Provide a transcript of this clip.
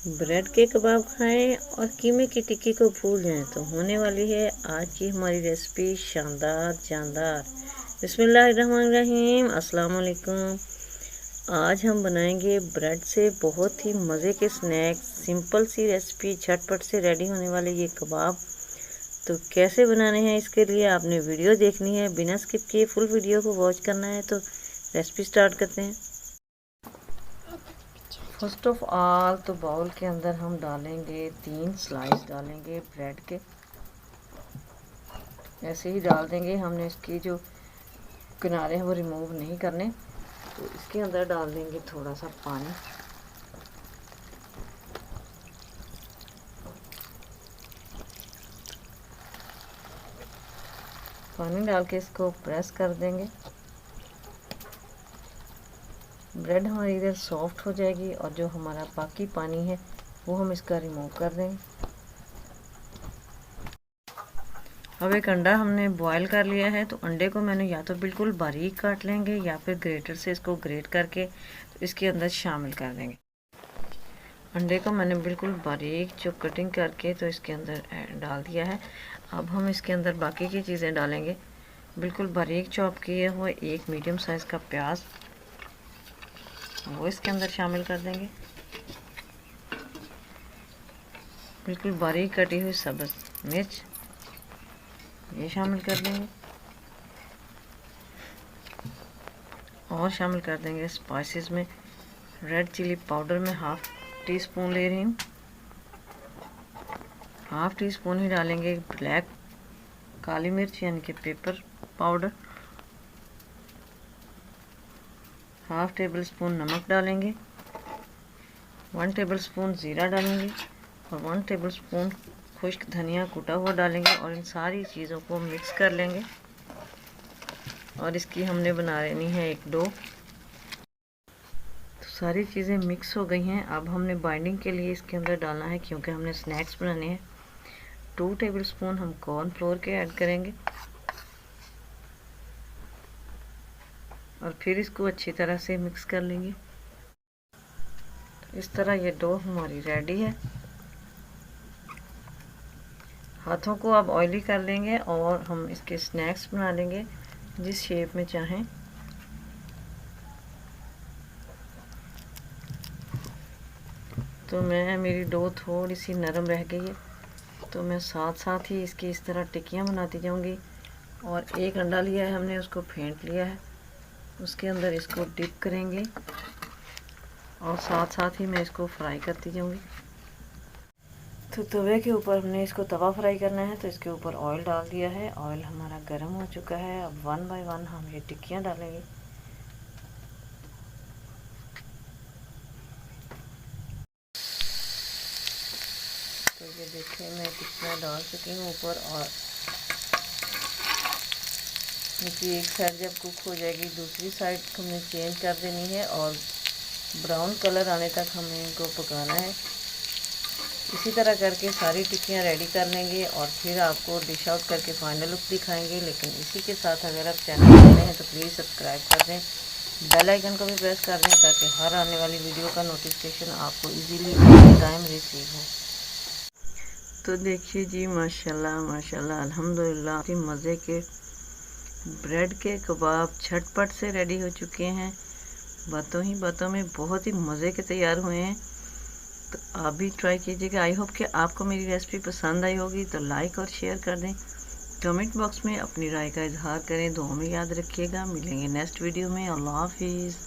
Bread के कबाब खाएं और कीमे की टिक्की को भूल जाएं तो होने वाली है आज की हमारी रेसिपी शानदार जानदार। बिस्मिल्लाहिर्रहमानिर्रहीम, अस्सलाम वालेकुम। आज हम बनाएंगे ब्रेड से बहुत ही मज़े के स्नैक्स। सिंपल सी रेसिपी, झटपट से रेडी होने वाले ये कबाब। तो कैसे बनाने हैं इसके लिए आपने वीडियो देखनी है, बिना स्किप किए फुल वीडियो को वॉच करना है। तो रेसिपी स्टार्ट करते हैं। फर्स्ट ऑफ ऑल तो बाउल के अंदर हम डालेंगे 3 स्लाइस डालेंगे ब्रेड के। ऐसे ही डाल देंगे, हमने इसकी जो किनारे हैं वो रिमूव नहीं करने। तो इसके अंदर डाल देंगे थोड़ा सा पानी। पानी डाल के इसको प्रेस कर देंगे। ब्रेड हमारी इधर सॉफ्ट हो जाएगी और जो हमारा बाकी पानी है वो हम इसका रिमूव कर देंगे। अब एक अंडा हमने बॉईल कर लिया है, तो अंडे को मैंने या तो बिल्कुल बारीक काट लेंगे या फिर ग्रेटर से इसको ग्रेट करके तो इसके अंदर शामिल कर देंगे। अंडे को मैंने बिल्कुल बारीक जो कटिंग करके तो इसके अंदर डाल दिया है। अब हम इसके अंदर बाकी की चीज़ें डालेंगे। बिल्कुल बारीक चॉप किए हुए एक मीडियम साइज़ का प्याज, वो इसके अंदर शामिल कर देंगे। बिल्कुल बारीक कटी हुई सब्ज़ मिर्च, ये शामिल कर देंगे। और शामिल कर देंगे स्पाइसेस में रेड चिली पाउडर में हाफ़ टी स्पून ले रही हूँ। हाफ़ टी स्पून ही डालेंगे ब्लैक काली मिर्च यानी कि pepper powder. Half table spoon नमक डालेंगे। 1 टेबल स्पून ज़ीरा डालेंगे और 1 टेबल स्पून खुश्क धनिया कूटा हुआ डालेंगे। और इन सारी चीज़ों को मिक्स कर लेंगे और इसकी हमने बना लेनी है एक डो। तो सारी चीज़ें मिक्स हो गई हैं। अब हमने बाइंडिंग के लिए इसके अंदर डालना है, क्योंकि हमने स्नैक्स बनाने हैं। 2 टेबल स्पून हम कॉर्न फ्लोर के ऐड करेंगे और फिर इसको अच्छी तरह से मिक्स कर लेंगे। तो इस तरह ये डो हमारी रेडी है। हाथों को अब ऑयली कर लेंगे और हम इसके स्नैक्स बना लेंगे जिस शेप में चाहें। तो मेरी डो थोड़ी सी नरम रह गई है, तो मैं साथ साथ ही इसकी इस तरह टिक्कियाँ बनाती जाऊंगी। और एक अंडा लिया है हमने, उसको फेंट लिया है, उसके अंदर इसको डिप करेंगे और साथ साथ ही मैं इसको फ्राई करती जाऊंगी। तो तवे के ऊपर हमने इसको तवा फ्राई करना है, तो इसके ऊपर ऑयल डाल दिया है। ऑयल हमारा गर्म हो चुका है। अब 1 बाय 1 हम ये टिक्कियाँ डालेंगे। तो ये देखिए मैं टिक्कियाँ डाल चुकी हूँ ऊपर, और इनकी एक साइड जब कुक हो जाएगी दूसरी साइड हमने चेंज कर देनी है और ब्राउन कलर आने तक हमें इनको पकाना है। इसी तरह करके सारी टिक्कियाँ रेडी कर लेंगे और फिर आपको डिश आउट करके फाइनल लुक दिखाएंगे। लेकिन इसी के साथ अगर आप चैनल पर नए हैं तो प्लीज़ सब्सक्राइब कर दें, बेल आइकन को भी प्रेस कर दें, ताकि हर आने वाली वीडियो का नोटिफिकेशन आपको इजीली टाइम रिसीव हो। तो देखिए जी, माशाल्लाह माशाल्लाह अल्हम्दुलिल्लाह, मज़े के ब्रेड के कबाब झटपट से रेडी हो चुके हैं। बातों ही बातों में बहुत ही मज़े के तैयार हुए हैं। तो आप भी ट्राई कीजिएगा। आई होप कि आपको मेरी रेसिपी पसंद आई होगी। तो लाइक और शेयर कर दें, कमेंट बॉक्स में अपनी राय का इजहार करें। दुआ में याद रखिएगा। मिलेंगे नेक्स्ट वीडियो में। अल्लाह हाफिज़।